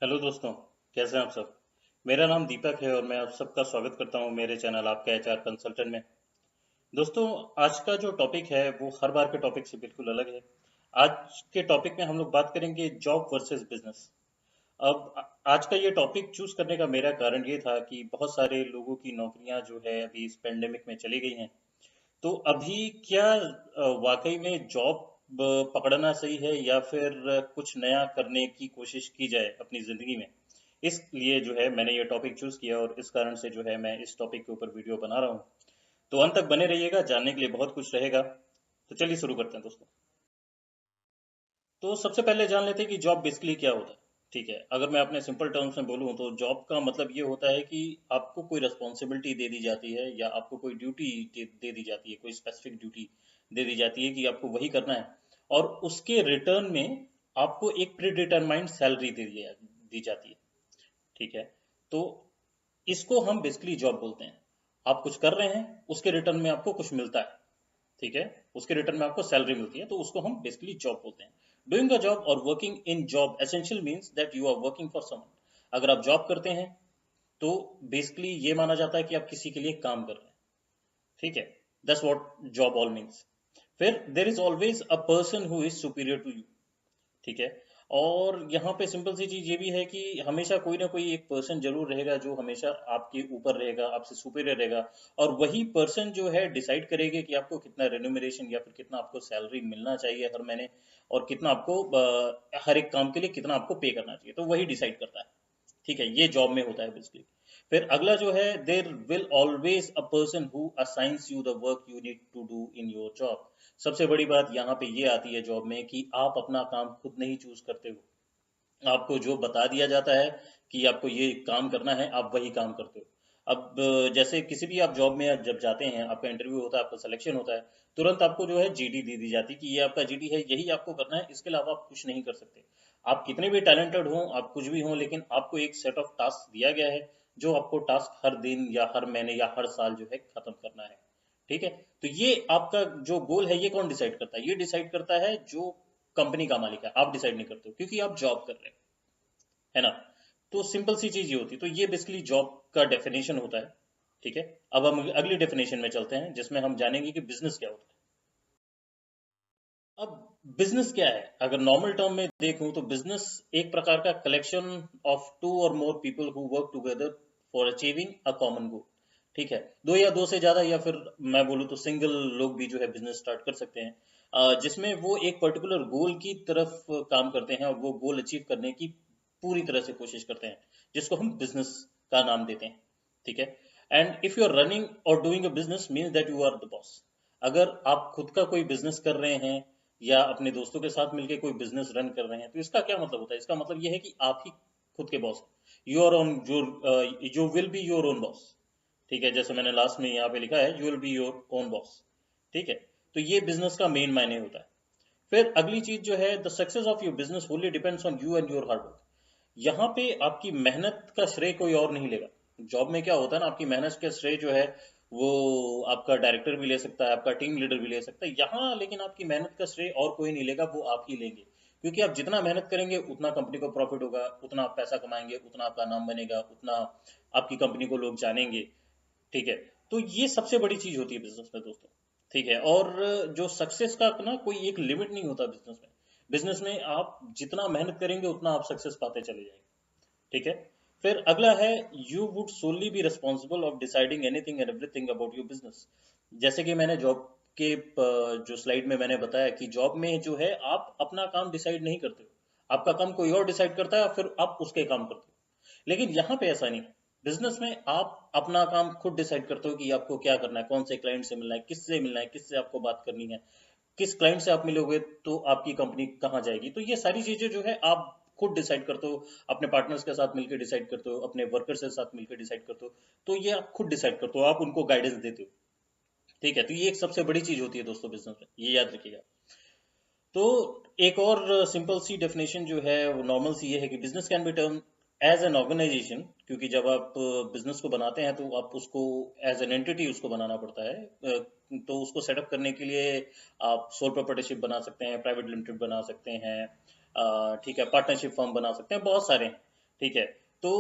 Hello दोस्तों। कैसे हैं आप सब। मेरा नाम दीपक है और मैं आप सबका स्वागत करता हूं मेरे चैनल आपका एचआर कंसल्टेंट में। दोस्तों, आज का जो टॉपिक है वो हर बार के टॉपिक से बिल्कुल अलग है। आज के टॉपिक में हम लोग बात करेंगे जॉब वर्सेस बिजनेस। अब आज का ये टॉपिक चूज करने का मेरा कारण ये था कि बहुत सारे लोगों की नौकरियां जो है अभी इस पेंडेमिक में चली गई हैं। तो अभी क्या वाकई में जॉब पकड़ना सही है या फिर कुछ नया करने की कोशिश की जाए अपनी ज़िंदगी में। इसलिए जो है मैंने ये टॉपिक चूज़ किया और इस कारण से जो है मैं इस टॉपिक के ऊपर वीडियो बना रहा हूँ। तो अंत तक बने रहिएगा, जानने के लिए बहुत कुछ रहेगा। तो चलिए शुरू करते हैं दोस्तों। तो सबसे पहले जान लेते हैं कि जॉब बेसिकली क्या होता है। ठीक है, अगर मैं अपने सिंपल टर्म्स में बोलूँ तो जॉब का मतलब ये होता है कि आपको कोई रिस्पॉन्सिबिलिटी दे दी जाती है या आपको कोई ड्यूटी दे दी जाती है, कोई स्पेसिफिक ड्यूटी दे दी जाती है कि आपको वही करना है। और उसके रिटर्न में आपको एक प्री डिटरमाइंड सैलरी दी जाती है। ठीक है, तो इसको हम बेसिकली जॉब बोलते हैं। आप कुछ कर रहे हैं, उसके रिटर्न में आपको कुछ मिलता है। ठीक है, उसके रिटर्न में आपको सैलरी मिलती है, तो उसको हम बेसिकली जॉब बोलते हैं। डूइंग अ जॉब और working in job essential means that you are working for someone. अगर आप जॉब करते हैं तो बेसिकली ये माना जाता है कि आप किसी के लिए काम कर रहे हैं। ठीक है, that's what job all means. फिर there is always a person who is superior to you. ठीक है, और यहाँ पे सिंपल सी चीज ये भी है कि हमेशा कोई ना कोई एक पर्सन जरूर रहेगा जो हमेशा आपके ऊपर रहेगा, आपसे सुपीरियर रहेगा। और वही पर्सन जो है डिसाइड करेगा कि आपको कितना रेन्यूमरेशन या फिर कितना आपको सैलरी मिलना चाहिए हर महीने, और कितना आपको हर एक काम के लिए कितना आपको पे करना चाहिए, तो वही डिसाइड करता है। ठीक है, ये जॉब में होता है बेसिकली। फिर अगला जो है, there will always a person who assigns you the work you need to do in your job. सबसे बड़ी बात यहाँ पे ये आती है जॉब में कि आप अपना काम खुद नहीं चूज करते हो। आपको जो बता दिया जाता है कि आपको ये काम करना है, आप वही काम करते हो। अब जैसे किसी भी आप जॉब में जब जाते हैं, आपका इंटरव्यू होता है, आपका सिलेक्शन होता है, तुरंत आपको जो है जीडी दे दी जाती है कि ये आपका जीडी है, यही आपको करना है, इसके अलावा आप कुछ नहीं कर सकते। आप कितने भी टैलेंटेड हो, आप कुछ भी हो, लेकिन आपको एक सेट ऑफ टास्क दिया गया है, जो आपको टास्क हर दिन या हर महीने या हर साल जो है खत्म करना है। ठीक है, तो ये आपका जो गोल है ये कौन डिसाइड करता है? ये डिसाइड करता है जो कंपनी का मालिक है, आप डिसाइड नहीं करते हो क्योंकि आप जॉब कर रहे हैं, है ना। तो सिंपल सी चीज ये होती है, तो ये बेसिकली जॉब का डेफिनेशन होता है। ठीक है, अब हम अगली डेफिनेशन में चलते हैं जिसमें हम जानेंगे कि बिजनेस क्या होता है। अब बिजनेस क्या है, अगर नॉर्मल टर्म में देखूं तो बिजनेस एक प्रकार का कलेक्शन ऑफ टू और more people who work together for achieving a common goal. ठीक है, दो या दो से ज्यादा या फिर मैं बोलूँ तो सिंगल लोग भी जो है बिजनेस स्टार्ट कर सकते हैं, जिसमें वो एक पर्टिकुलर गोल की तरफ काम करते हैं और वो गोल अचीव करने की पूरी तरह से कोशिश करते हैं, जिसको हम बिजनेस का नाम देते हैं। ठीक है, and if you are running और doing a business means that you are the boss. अगर आप खुद का कोई बिजनेस कर रहे हैं या अपने दोस्तों के साथ मिलकर कोई बिजनेस रन कर रहे हैं, तो इसका क्या मतलब होता है? इसका मतलब यह है कि आप ही खुद के बॉस हैं। You are on your, you will be your own boss. ठीक है, जैसे मैंने लास्ट में यहाँ पे लिखा है, you will be your own boss. ठीक है, तो ये बिजनेस का मेन मायने होता है। फिर अगली चीज जो है, the success of your business Holi depends on you and your hard work. यहाँ पे आपकी मेहनत का श्रेय कोई और नहीं लेगा। जॉब में क्या होता है ना, आपकी मेहनत का श्रेय जो है वो आपका डायरेक्टर भी ले सकता है, आपका टीम लीडर भी ले सकता है यहाँ, लेकिन आपकी मेहनत का श्रेय और कोई नहीं लेगा, वो आप ही लेंगे। क्योंकि आप जितना मेहनत करेंगे उतना कंपनी को प्रॉफिट होगा, उतना आप पैसा कमाएंगे, उतना आपका नाम बनेगा, उतना आपकी कंपनी को लोग जानेंगे। ठीक है, तो ये सबसे बड़ी चीज होती है बिजनेस में दोस्तों। ठीक है, और जो सक्सेस का ना कोई एक लिमिट नहीं होता बिजनेस में। बिजनेस में आप जितना मेहनत करेंगे उतना आप सक्सेस पाते चले जाएंगे। ठीक है, फिर अगला है, you would solely be responsible of deciding anything and everything about your business. जैसे कि मैंने जॉब के जो स्लाइड में मैंने बताया कि जॉब में जो है आप अपना काम डिसाइड नहीं करते हो, आपका काम कोई और डिसाइड करता है, फिर आप उसके काम करते हो। लेकिन यहाँ पे ऐसा नहीं है। बिजनेस में आप अपना काम खुद डिसाइड करते हो कि आपको क्या करना है, कौन से क्लाइंट से मिलना है, किससे मिलना है, किससे आपको बात करनी है, किस क्लाइंट से आप मिलोगे तो आपकी कंपनी कहाँ जाएगी। तो ये सारी चीजें जो है आप खुद डिसाइड करते हो, अपने पार्टनर्स के साथ मिलकर डिसाइड करते हो, अपने वर्कर्स के साथ मिलकर डिसाइड करते हो। तो ये आप खुद डिसाइड करते हो, आप उनको गाइडेंस देते हो। ठीक है, तो ये एक सबसे बड़ी चीज होती है दोस्तों बिजनेस में, ये याद रखिएगा। तो एक और सिंपल सी डेफिनेशन जो है वो नॉर्मल सी ये है कि business can be term as an organisation, क्योंकि जब आप बिजनेस को बनाते हैं तो आप उसको एज एन एंटिटी उसको बनाना पड़ता है। तो उसको सेटअप करने के लिए आप सोल प्रोप्राइटरशिप बना सकते हैं, प्राइवेट लिमिटेड बना सकते हैं, ठीक है, पार्टनरशिप फर्म बना सकते हैं, बहुत सारे हैं। ठीक है। तो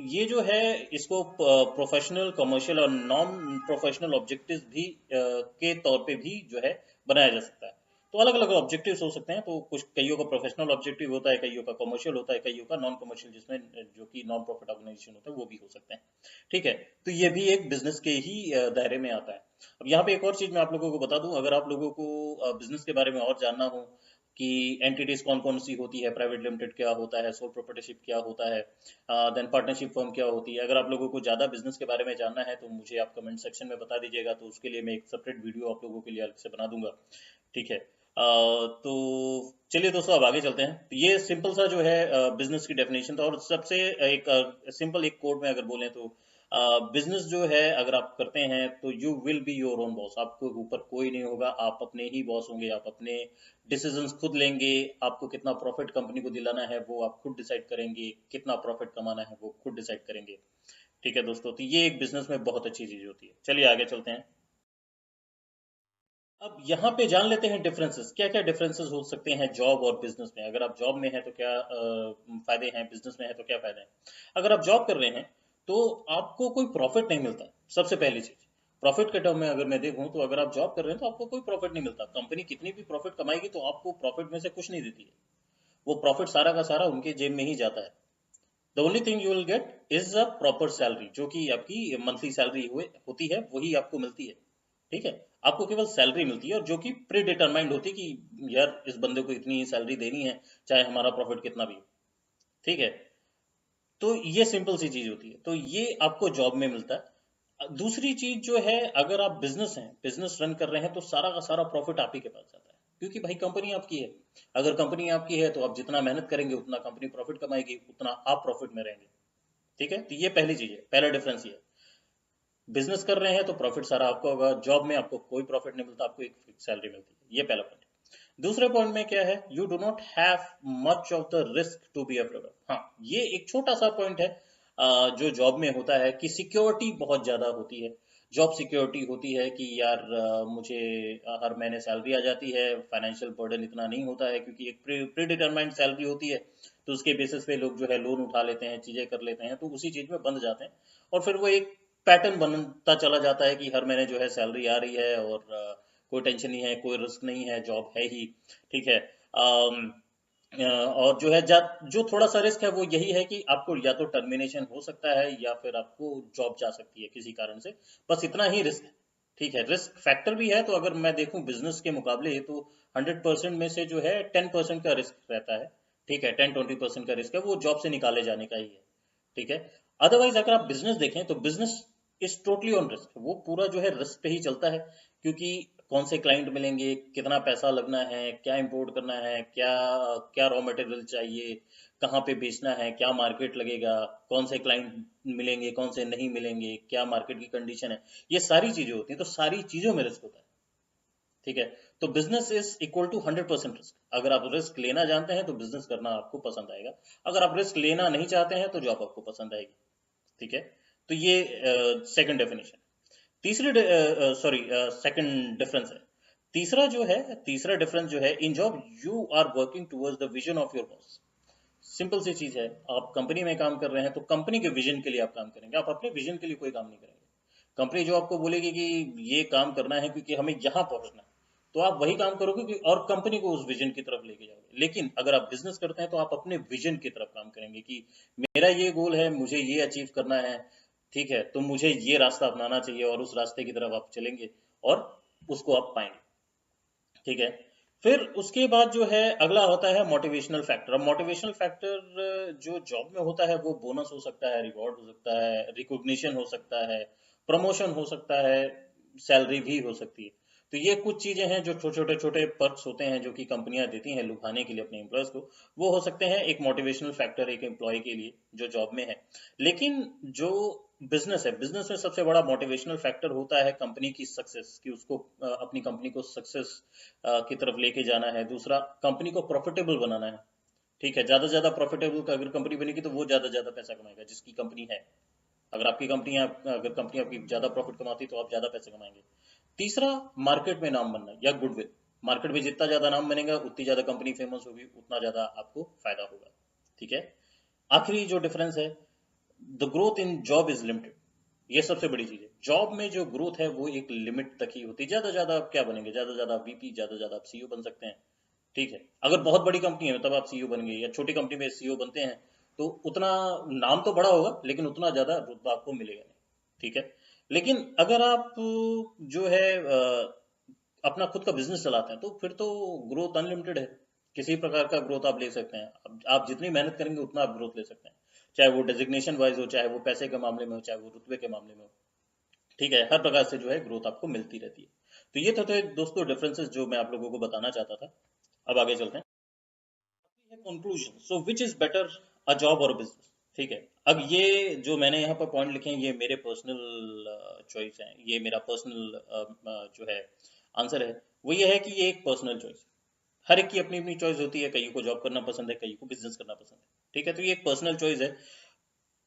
ये जो है, इसको प्रोफेशनल, कमर्शियल और नॉन प्रोफेशनल ऑब्जेक्टिव्स भी के तौर पे भी जो है बनाया जा सकता है। तो अलग अलग ऑब्जेक्टिव्स हो सकते हैं। तो कुछ कईयों का प्रोफेशनल ऑब्जेक्टिव होता है, कईयों का कमर्शियल होता है, कईयों का नॉन कमर्शियल, जिसमें जो कि नॉन प्रॉफिट ऑर्गेनाइजेशन होता है वो भी हो सकते हैं। ठीक है। तो ये भी एक बिजनेस के ही दायरे में आता है। अब यहाँ पे एक और चीज मैं आप लोगों को बता दूं, अगर आप लोगों को बिजनेस के बारे में और जानना हो कि एंटिटीज कौन कौन सी होती है, प्राइवेट लिमिटेड क्या होता है, सोल प्रोप्राइटरशिप क्या होता है, देन पार्टनरशिप फर्म क्या होती है, अगर आप लोगों को ज़्यादा बिजनेस के बारे में जानना है तो मुझे आप कमेंट सेक्शन में बता दीजिएगा, तो उसके लिए मैं एक सेपरेट वीडियो आप लोगों के लिए अलग से बना दूंगा। ठीक है। तो चलिए दोस्तों, अब आगे चलते हैं। तो ये सिंपल सा जो है बिजनेस की डेफिनेशन था। और सबसे एक सिंपल एक कोड में अगर बोलें तो बिजनेस जो है अगर आप करते हैं तो you will be your own boss. आपको ऊपर कोई नहीं होगा, आप अपने ही बॉस होंगे, आप अपने डिसीजंस खुद लेंगे। आपको कितना प्रॉफिट कंपनी को दिलाना है वो आप खुद डिसाइड करेंगे, कितना प्रॉफिट कमाना है वो खुद डिसाइड करेंगे। ठीक है दोस्तों, तो ये एक बिजनेस में बहुत अच्छी चीज होती है। चलिए आगे चलते हैं। अब यहाँ पे जान लेते हैं डिफरेंसेस, क्या क्या डिफरेंसेस हो सकते हैं जॉब और बिजनेस में। अगर आप जॉब में हैं तो क्या फायदे हैं, बिजनेस में है तो क्या फायदे हैं। अगर आप जॉब कर रहे हैं तो आपको कोई प्रॉफिट नहीं मिलता। सबसे पहली चीज, प्रॉफिट के टर्म में अगर मैं देखूं तो अगर आप जॉब कर रहे हैं तो आपको कोई प्रॉफिट नहीं मिलता। कंपनी कितनी भी प्रॉफिट कमाएगी तो आपको प्रॉफिट में से कुछ नहीं देती है। वो प्रॉफिट सारा का सारा उनके जेब में ही जाता है। The only thing you will get is a proper salary, जो कि आपकी मंथली सैलरी हुए होती है, वही आपको मिलती है। ठीक है। आपको केवल सैलरी मिलती है, और जो कि प्री डिटरमाइंड होती है कि यार इस बंदे को इतनी ही सैलरी देनी है, चाहे हमारा प्रॉफिट कितना भी हो। ठीक है। तो ये सिंपल सी चीज होती है, तो ये आपको जॉब में मिलता है। दूसरी चीज जो है, अगर आप बिजनेस हैं, बिजनेस रन कर रहे हैं, तो सारा का सारा प्रॉफिट आप ही के पास जाता है, क्योंकि भाई कंपनी आपकी है। अगर कंपनी आपकी है तो आप जितना मेहनत करेंगे उतना कंपनी प्रॉफिट कमाएगी, उतना आप प्रॉफिट में रहेंगे। ठीक है। तो ये पहली चीज है, पहला डिफरेंस ये है। बिजनेस कर रहे हैं तो प्रॉफिट सारा आपका होगा, जॉब में आपको कोई प्रॉफिट नहीं मिलता, आपको एक फिक्स सैलरी मिलती है। ये पहला पॉइंट। दूसरे पॉइंट में क्या है, you do not have much of the risk to be afraid of. हाँ, ये एक छोटा सा पॉइंट है जो जॉब में होता है, कि सिक्योरिटी बहुत ज्यादा होती है। जॉब सिक्योरिटी होती है कि यार मुझे हर महीने सैलरी आ जाती है, फाइनेंशियल बर्डन इतना नहीं होता है, क्योंकि एक प्री डिटरमाइंड सैलरी होती है। तो उसके बेसिस पे लोग जो है लोन उठा लेते हैं, चीजें कर लेते हैं, तो उसी चीज में बंध जाते हैं। और फिर वो एक पैटर्न बनता चला जाता है कि हर महीने जो है सैलरी आ रही है, और कोई टेंशन नहीं है, कोई रिस्क नहीं है, जॉब है ही। ठीक है। और जो है जो थोड़ा सा रिस्क है वो यही है कि आपको या तो टर्मिनेशन हो सकता है, या फिर आपको जॉब जा सकती है किसी कारण से। बस इतना ही रिस्क है। ठीक है। रिस्क फैक्टर भी है, तो अगर मैं देखूं बिजनेस के मुकाबले, तो 100% में से जो है 10% का रिस्क रहता है। ठीक है। 10-20% का रिस्क है, वो जॉब से निकाले जाने का ही है। ठीक है। अदरवाइज अगर आप बिजनेस देखें तो business is totally on risk, वो पूरा जो है रिस्क पे ही चलता है। क्योंकि कौन से क्लाइंट मिलेंगे, कितना पैसा लगना है, क्या इंपोर्ट करना है, क्या क्या रॉ मटेरियल चाहिए, कहाँ पे बेचना है, क्या मार्केट लगेगा, कौन से क्लाइंट मिलेंगे, कौन से नहीं मिलेंगे, क्या मार्केट की कंडीशन है, ये सारी चीजें होती हैं। तो सारी चीजों में रिस्क होता है। ठीक है। तो business is equal to 100% risk. अगर आप रिस्क लेना जानते हैं तो बिजनेस करना आपको पसंद आएगा। अगर आप रिस्क लेना नहीं चाहते हैं तो जॉब आपको पसंद आएगी। ठीक है। तो ये सेकंड डेफिनेशन। तीसरी, सॉरी, सेकंड डिफरेंस है। तीसरा डिफरेंस जो है, in job you are working towards the vision of your boss. Simple सी चीज है, आप कंपनी में काम कर रहे हैं तो कंपनी के विजन के लिए आप काम करेंगे, आप अपने विजन के लिए कोई काम नहीं करेंगे। कंपनी जो आपको बोलेगी कि ये काम करना है क्योंकि हमें यहाँ पहुंचना है, तो आप वही काम करोगे और कंपनी को उस विजन की तरफ लेके जाओगे। लेकिन अगर आप बिजनेस करते हैं तो आप अपने विजन की तरफ काम करेंगे, कि मेरा ये गोल है, मुझे ये अचीव करना है। ठीक है। तो मुझे ये रास्ता अपनाना चाहिए, और उस रास्ते की तरफ आप चलेंगे, और उसको आप पाएंगे। ठीक है। फिर उसके बाद जो है अगला होता है मोटिवेशनल फैक्टर। अब मोटिवेशनल फैक्टर जो जॉब में होता है, वो बोनस हो सकता है, रिवॉर्ड हो सकता है, रिकॉग्निशन हो सकता है, प्रमोशन हो सकता है, सैलरी भी हो सकती है। तो ये कुछ चीजें हैं जो छोटे पर्क्स होते हैं, जो कि कंपनियां देती हैं लुभाने के लिए अपने एम्प्लॉयज को। वो हो सकते हैं एक मोटिवेशनल फैक्टर एक एम्प्लॉय के लिए जो जॉब में है। लेकिन जो बिजनेस है, बिजनेस में सबसे बड़ा मोटिवेशनल फैक्टर होता है कंपनी की सक्सेस, कि उसको अपनी कंपनी को सक्सेस की तरफ लेके जाना है। दूसरा, कंपनी को प्रॉफिटेबल बनाना है। ठीक है। ज्यादा से ज्यादा प्रॉफिटेबल अगर कंपनी बनेगी तो वो ज्यादा से ज्यादा पैसा कमाएगा जिसकी कंपनी है। अगर कंपनी आपकी ज्यादा प्रॉफिट कमाती है तो आप ज्यादा पैसे कमाएंगे। तीसरा, मार्केट में नाम बनना या गुडविल। मार्केट में जितना ज्यादा नाम बनेगा, उतनी ज्यादा कंपनी फेमस होगी, उतना ज्यादा आपको फायदा होगा। ठीक है। आखिरी जो डिफरेंस है, the growth in job is limited. ये सबसे बड़ी चीज है, जॉब में जो ग्रोथ है वो एक लिमिट तक ही होती है। ज्यादा ज्यादा आप क्या बनेंगे, ज्यादा ज्यादा आप वीपी, ज्यादा ज्यादा आप सीईओ बन सकते हैं। ठीक है, अगर बहुत बड़ी कंपनी है तब आप सीईओ बन गए, या छोटी कंपनी में सीईओ बनते हैं तो उतना नाम तो बड़ा होगा लेकिन उतना ज्यादा रुतबा आपको मिलेगा नहीं। ठीक है, लेकिन अगर आप जो है अपना खुद का बिजनेस चलाते हैं तो फिर तो ग्रोथ अनलिमिटेड है। किसी प्रकार का ग्रोथ आप ले सकते हैं। आप जितनी मेहनत करेंगे उतना आप ग्रोथ ले सकते हैं, चाहे वो डेजिग्नेशन वाइज हो, चाहे वो पैसे के मामले में हो, चाहे वो रुतबे के मामले में हो। ठीक है, हर प्रकार से जो है ग्रोथ आपको मिलती रहती है। तो ये तो दोस्तों डिफरेंसेस जो मैं आप लोगों को बताना चाहता था। अब आगे चलते हैं। Conclusion, so which is better, a job और बिजनेस। ठीक है, अब ये जो मैंने यहाँ पर पॉइंट लिखे हैं ये मेरे पर्सनल चॉइस हैं, ये मेरा पर्सनल जो है आंसर है। वो ये है कि ये एक पर्सनल चॉइस, हर एक की अपनी अपनी चॉइस होती है। कई को जॉब करना पसंद है, कई को बिजनेस करना पसंद है। ठीक है, तो ये एक पर्सनल चॉइस है।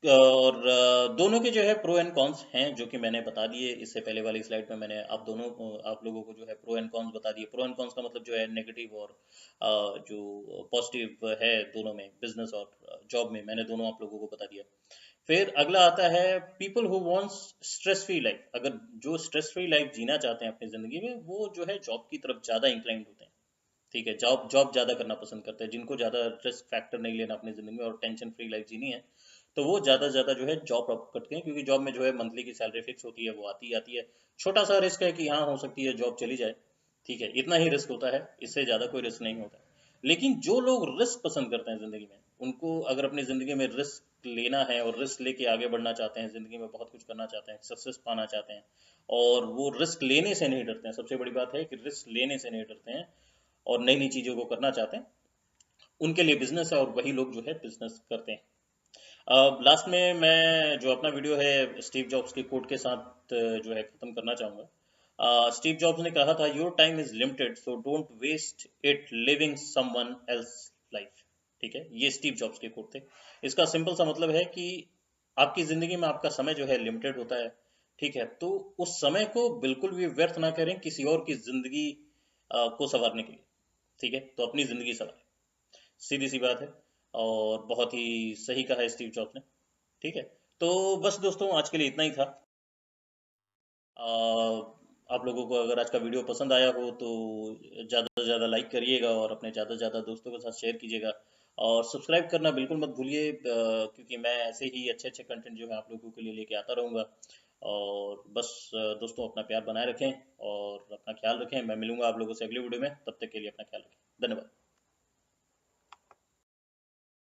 और दोनों के जो है प्रो एंड कॉन्स हैं जो कि मैंने बता दिए इससे पहले वाली स्लाइड में। मैंने आप लोगों को जो है प्रो एंड कॉन्स बता दिए। प्रो एंड कॉन्स का मतलब जो है नेगेटिव और जो पॉजिटिव है दोनों में, बिजनेस और जॉब में, मैंने दोनों आप लोगों को बता दिया। फिर अगला आता है people who wants stress free life. अगर जो स्ट्रेस फ्री लाइफ जीना चाहते हैं अपनी जिंदगी में, वो जो है जॉब की तरफ ज्यादा इंक्लाइंड होते हैं। ठीक है, जॉब जॉब ज्यादा करना पसंद करते हैं, जिनको ज्यादा रिस्क फैक्टर नहीं लेना अपनी जिंदगी में और टेंशन फ्री लाइफ जीनी है, तो वो ज्यादा से ज्यादा जो है जॉब करते हैं। क्योंकि जॉब में जो है मंथली की सैलरी फिक्स होती है, वो आती आती है। छोटा सा रिस्क है कि हाँ हो सकती है जॉब चली जाए। ठीक है, इतना ही रिस्क होता है, इससे ज्यादा कोई रिस्क नहीं होता। लेकिन जो लोग रिस्क पसंद करते हैं जिंदगी में, उनको अगर अपनी जिंदगी में रिस्क लेना है और रिस्क लेके आगे बढ़ना चाहते हैं, जिंदगी में बहुत कुछ करना चाहते हैं, सक्सेस पाना चाहते हैं, और वो रिस्क लेने से नहीं डरते हैं। सबसे बड़ी बात है कि रिस्क लेने से नहीं डरते हैं और नई नई चीजों को करना चाहते हैं, उनके लिए बिजनेस है, और वही लोग जो है बिजनेस करते हैं। लास्ट में मैं जो अपना वीडियो है स्टीव जॉब्स की कोट के साथ जो है खत्म करना चाहूंगा। स्टीव जॉब्स ने कहा था, your time is limited so don't waste it living someone else life. ठीक है, ये स्टीव जॉब्स के कोट थे। इसका सिंपल सा मतलब है कि आपकी जिंदगी में आपका समय जो है लिमिटेड होता है। ठीक है, तो उस समय को बिल्कुल भी व्यर्थ ना करें किसी और की जिंदगी को संवारने के लिए। ठीक है, तो अपनी जिंदगी संवारें, सीधी सी बात है। और बहुत ही सही कहा है स्टीव जॉब्स ने। ठीक है, तो बस दोस्तों आज के लिए इतना ही था। आप लोगों को अगर आज का वीडियो पसंद आया हो तो ज़्यादा से ज़्यादा लाइक करिएगा और अपने ज़्यादा से ज़्यादा दोस्तों के साथ शेयर कीजिएगा। और सब्सक्राइब करना बिल्कुल मत भूलिए, क्योंकि मैं ऐसे ही अच्छे अच्छे कंटेंट जो है आप लोगों के लिए लेके आता रहूँगा। और बस दोस्तों अपना प्यार बनाए रखें और अपना ख्याल रखें। मैं मिलूंगा आप लोगों से अगले वीडियो में, तब तक के लिए अपना ख्याल रखें। धन्यवाद।